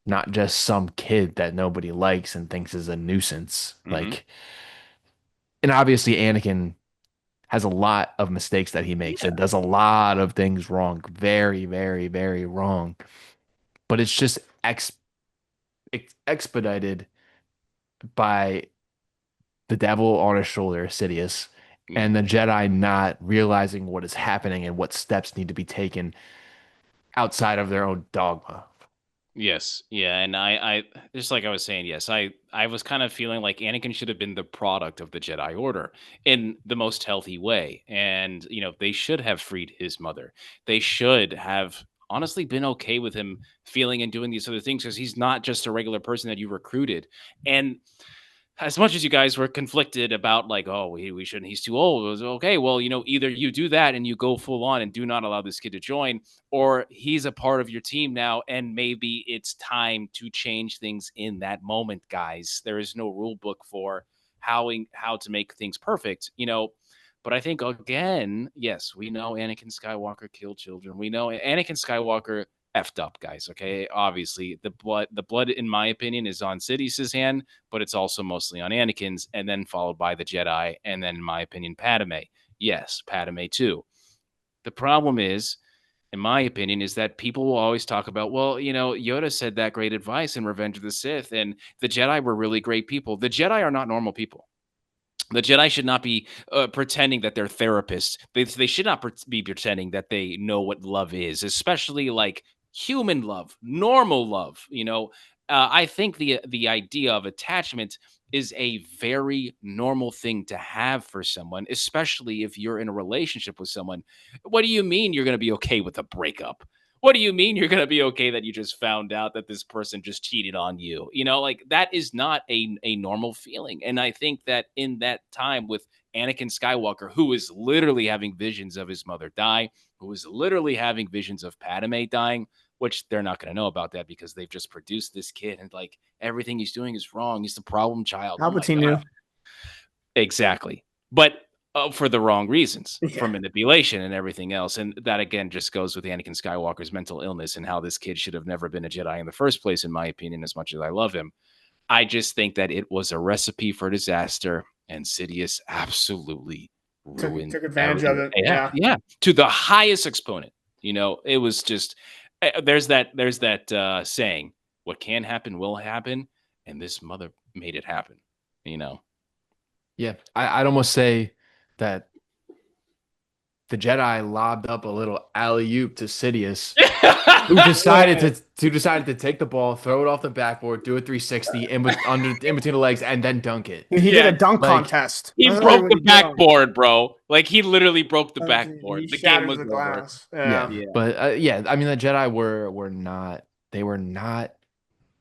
not just some kid that nobody likes and thinks is a nuisance. Mhm. Like, and obviously Anakin has a lot of mistakes that he makes and does a lot of things wrong, very, very, very wrong. But it's just expedited by the devil on his shoulder, Sidious, Yeah. and the Jedi not realizing what is happening and what steps need to be taken outside of their own dogma. Yes. Yeah. And I just like I was saying, yes, I was kind of feeling like Anakin should have been the product of the Jedi Order in the most healthy way. And, you know, they should have freed his mother. They should have honestly been okay with him feeling and doing these other things because he's not just a regular person that you recruited. And as much as you guys were conflicted about like, oh, we shouldn't, he's too old. It was okay. Well, you know, either you do that and you go full on and do not allow this kid to join, or he's a part of your team now, and maybe it's time to change things in that moment, guys. There is no rule book for how to make things perfect, you know. But I think again, yes, we know Anakin Skywalker killed children. We know Anakin Skywalker effed up, guys. Okay, obviously the blood, in my opinion, is on Sidious's hand, but it's also mostly on Anakin's, and then followed by the Jedi, and then, in my opinion, Padme. Yes, Padme too. The problem is, in my opinion, is that people will always talk about, well, you know, Yoda said that great advice in Revenge of the Sith, and the Jedi were really great people. The Jedi are not normal people. The Jedi should not be pretending that they're therapists. They should not be pretending that they know what love is, especially like human love, normal love. You know, I think the idea of attachment is a very normal thing to have for someone, especially if you're in a relationship with someone. What do you mean you're going to be okay with a breakup? What do you mean you're going to be okay that you just found out that this person just cheated on you? You know, like that is not a normal feeling. And I think that in that time with Anakin Skywalker, who is literally having visions of his mother die, who is literally having visions of Padme dying, which they're not going to know about that because they've just produced this kid and like everything he's doing is wrong. He's the problem child. Oh my Palpatine God. knew. Exactly. But for the wrong reasons, for Yeah. manipulation and everything else. And that again just goes with Anakin Skywalker's mental illness and how this kid should have never been a Jedi in the first place, in my opinion, as much as I love him. I just think that it was a recipe for disaster, and Sidious absolutely ruined Took advantage of it. Yeah, Yeah. yeah, to the highest exponent. You know, it was just there's that saying, "What can happen will happen," and this mother made it happen. You know. Yeah, I'd almost say that the Jedi lobbed up a little alley-oop to Sidious, who decided to take the ball, throw it off the backboard, do a 360 in between the legs, and then dunk it. He Yeah, did a dunk like, contest. He That's broke what the he did. backboard, bro. Like he literally broke the He backboard. The game shattered was the over. glass. Yeah, Yeah. but yeah, I mean the Jedi were not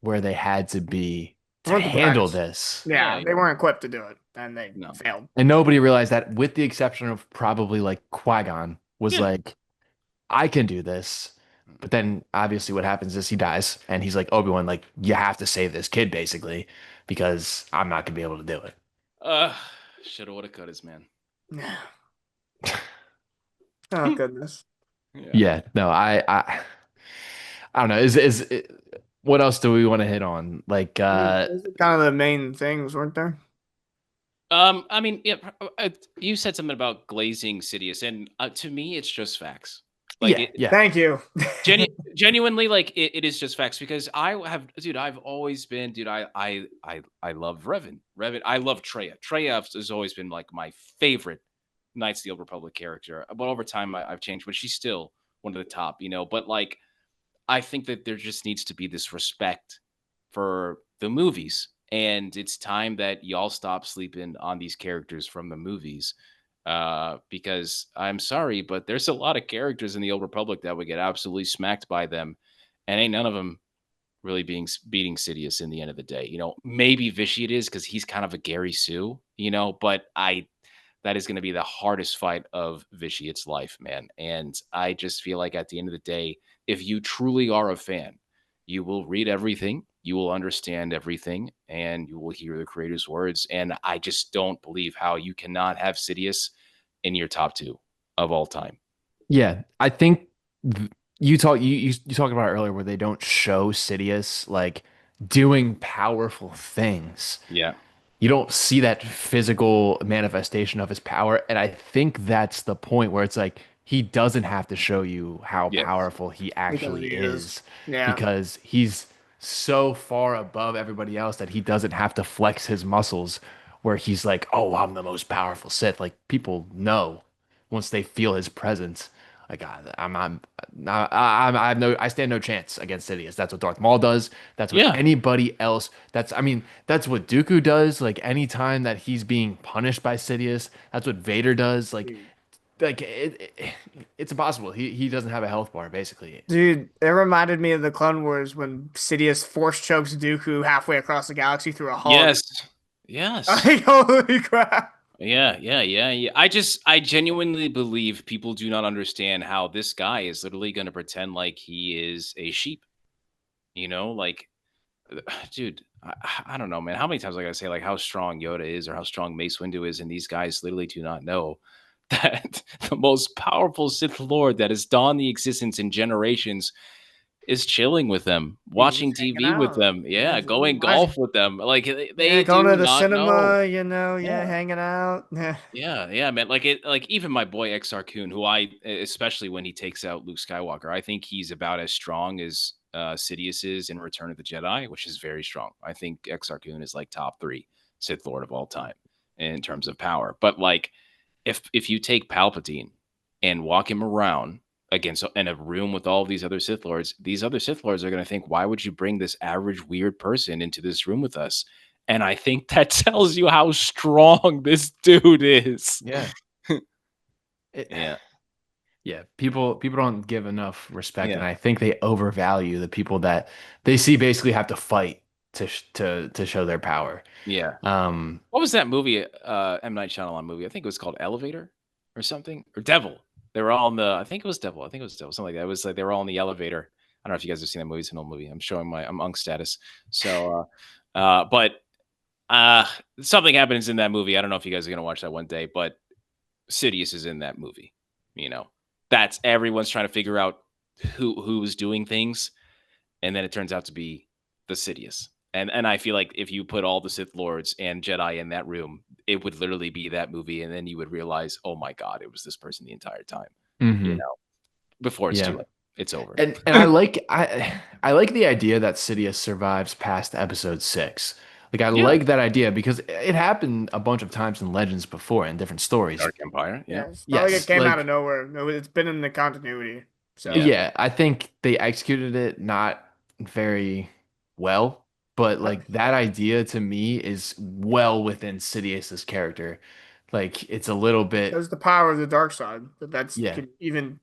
where they had to be They to weren't the handle best. this. Yeah, Yeah, they yeah. weren't equipped to do it, and they No. failed. And nobody realized that, with the exception of probably like Qui-Gon, was Yeah. like, I can do this. But then obviously what happens is he dies and he's like, Obi-Wan, like, you have to save this kid basically because I'm not gonna be able to do it. Uh, shoulda, woulda, couldas, man. Yeah. Oh goodness. Yeah. Yeah, no, I don't know. What else do we want to hit on? Like, Those are kind of the main things, weren't there? I mean, yeah, you said something about glazing Sidious, and to me, it's just facts. Like yeah, it, yeah, Thank you. genuinely, like it is just facts because dude, I've always been, dude, I love Revan. I love Traya. Traya has always been like my favorite Knights of the Old Republic character. But over time, I've changed, but she's still one of the top, But like, I think that there just needs to be this respect for the movies. And it's time that y'all stop sleeping on these characters from the movies. Because I'm sorry, but there's a lot of characters in the Old Republic that would get absolutely smacked by them. And ain't none of them really beating Sidious in the end of the day. Maybe Vitiate is because he's kind of a Gary Sue, but that is going to be the hardest fight of Vitiate's life, man. And I just feel like at the end of the day, if you truly are a fan, you will read everything, you will understand everything, and you will hear the creator's words. And I just don't believe how you cannot have Sidious in your top two of all time. yeah. I think you talked about it earlier where they don't show Sidious like doing powerful things. Yeah. You don't see that physical manifestation of his power. And I think that's the point where it's like he doesn't have to show you how Yes. powerful he Because actually he is. is Yeah. because he's so far above everybody else that he doesn't have to flex his muscles where he's like, oh, I'm the most powerful Sith. Like people know once they feel his presence. Like I stand no chance against Sidious. That's what Darth Maul does. That's what Yeah. anybody else. That's what Dooku does. Like anytime that he's being punished by Sidious, that's what Vader does. It's impossible. He doesn't have a health bar basically. Dude, it reminded me of the Clone Wars when Sidious force chokes Dooku halfway across the galaxy through a hug. Yes. Yes. Like, holy crap. Yeah. I genuinely believe people do not understand how this guy is literally going to pretend like he is a sheep. Like, dude, I don't know, man. How many times I gotta say like how strong Yoda is or how strong Mace Windu is, and these guys literally do not know that the most powerful Sith Lord that has dawned the existence in generations is chilling with them, He's just watching hanging TV with out. them, Yeah, yeah, just going golf watching. with them. Like Yeah, they going do to the not know. cinema, yeah, Yeah. hanging out. Yeah. Yeah, man. Like even my boy Exar Kun, who especially when he takes out Luke Skywalker, I think he's about as strong as Sidious is in Return of the Jedi, which is very strong. I think Exar Kun is like top 3 Sith Lord of all time in terms of power. But like, if you take Palpatine and walk him around against in a room with all of these other Sith Lords are going to think, why would you bring this average weird person into this room with us? And I think that tells you how strong this dude is. Yeah. Yeah. Yeah, people don't give enough respect, and Yeah. I think they overvalue the people that they see basically have to fight to show their power. Yeah. Um, What was that movie? M. Night Shyamalan movie. I think it was called Elevator or something. Or Devil. They were all in the I think it was Devil. I think it was Devil. Something like that. It was like they were all in the elevator. I don't know if you guys have seen that movie. It's an old movie. I'm showing I'm Unk status. So but something happens in that movie. I don't know if you guys are gonna watch that one day, but Sidious is in that movie. You know, that's everyone's trying to figure out who's doing things, and then it turns out to be the Sidious. And I feel like if you put all the Sith Lords and Jedi in that room, it would literally be that movie, and then you would realize, oh my god, it was this person the entire time. You mhm. know, before it's too Yeah. late, it's over. And I like the idea that Sidious survives past episode 6. Like I Yeah, like that idea because it happened a bunch of times in Legends before in different stories. Dark Empire. Yeah, Yeah, it's not like it Yes, came out of like nowhere. No, it's been in the continuity. So yeah, yeah, I think they executed it not very well, but like that idea to me is well within Sidious's character. Like it's a little bit, there's the power of the dark side. That's yeah, could even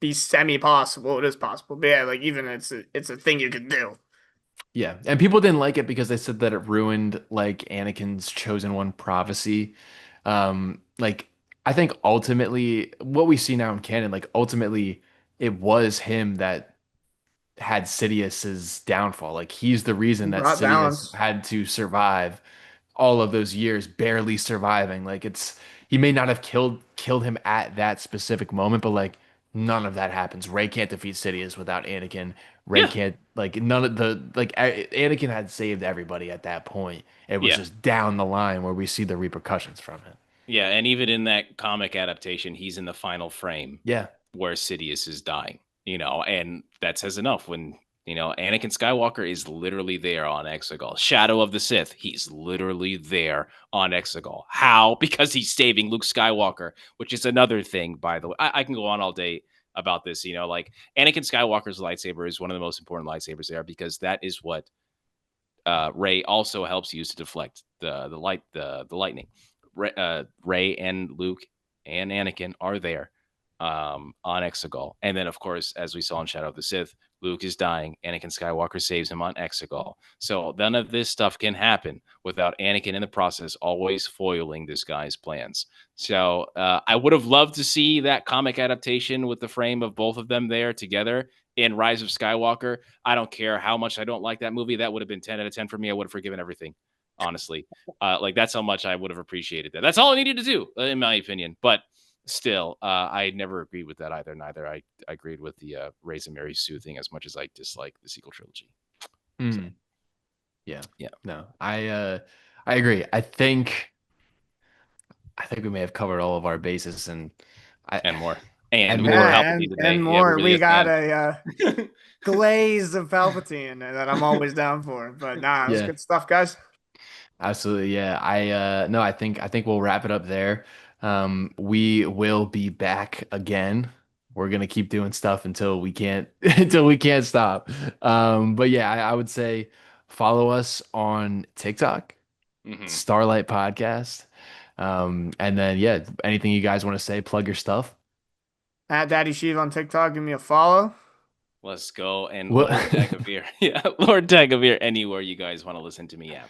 be semi possible. It is possible. But yeah, like even it's a thing you could do. Yeah, and people didn't like it because they said that it ruined like Anakin's chosen one prophecy. Like I think ultimately what we see now in canon, like ultimately it was him that had Sidious's downfall. Like he's the He reason that brought Sidious balance. had to survive all of those years, barely surviving. Like it's he may not have killed him at that specific moment, but like none of that happens. Rey can't defeat Sidious without Anakin. Rey Yeah, can't like none of the like Anakin had saved everybody at that point. It was yeah, just down the line where we see the repercussions from it. yeah. And even in that comic adaptation, he's in the final frame Yeah. where Sidious is dying, and that says enough when, Anakin Skywalker is literally there on Exegol. Shadow of the Sith, he's literally there on Exegol. How? Because he's saving Luke Skywalker, which is another thing, by the way. I can go on all day about this, like Anakin Skywalker's lightsaber is one of the most important lightsabers there because that is what Rey also helps use to deflect the lightning. Rey and Luke and Anakin are there on Exegol, and then of course, as we saw in Shadow of the Sith, Luke is dying. Anakin Skywalker saves him on Exegol. So none of this stuff can happen without Anakin in the process always foiling this guy's plans. So I would have loved to see that comic adaptation with the frame of both of them there together in Rise of Skywalker. I don't care how much I don't like that movie. That would have been 10 out of 10 for me. I would have forgiven everything, honestly. Like that's how much I would have appreciated that. That's all I needed to do, in my opinion. But still, I never agreed with that either. Neither I agreed with the Raisin Mary Sue thing as much as I dislike the sequel trilogy. So Mm, yeah. yeah, No. I agree. I think we may have covered all of our bases and I and more. And and we got more. Yeah, Palpatine and today. Yeah, we more. really We got got Sam. a glaze of Palpatine that I'm always down for. But nah, it was Yeah. good stuff, guys. Absolutely. Yeah. No, I think we'll wrap it up there. We will be back again. We're gonna keep doing stuff until we can't until we can't stop. But yeah, I would say follow us on TikTok, Hmm. Starlight Podcast. And then yeah, anything you guys want to say, plug your stuff. At Daddy Sheev on TikTok, give me a follow. Let's go. And What Lord Dagovere. Yeah, Lord Dagovere, anywhere you guys want to listen to me at.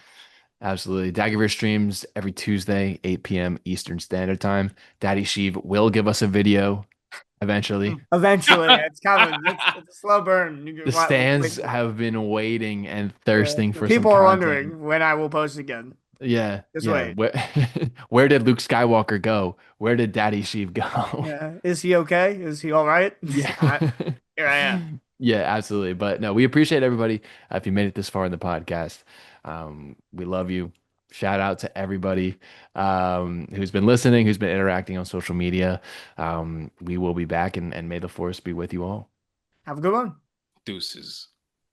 Absolutely. Dagovere streams every Tuesday, 8 p.m. Eastern Standard Time. Daddy Sheev will give us a video eventually. Eventually, it's coming. It's a slow burn. You The can wait stands for it. have been waiting and Yeah. thirsting The for some people are content. wondering when I will post again. Yeah, Just yeah. wait. Where did Luke Skywalker go? Where did Daddy Sheev go? Yeah. Is he okay? Is he all right? Yeah. Here I am. Yeah, absolutely. But no, we appreciate everybody. If you made it this far in the podcast, we love you. Shout out to everybody who's been listening, who's been interacting on social media. We will be back and may the force be with you all. Have a good one. Deuces.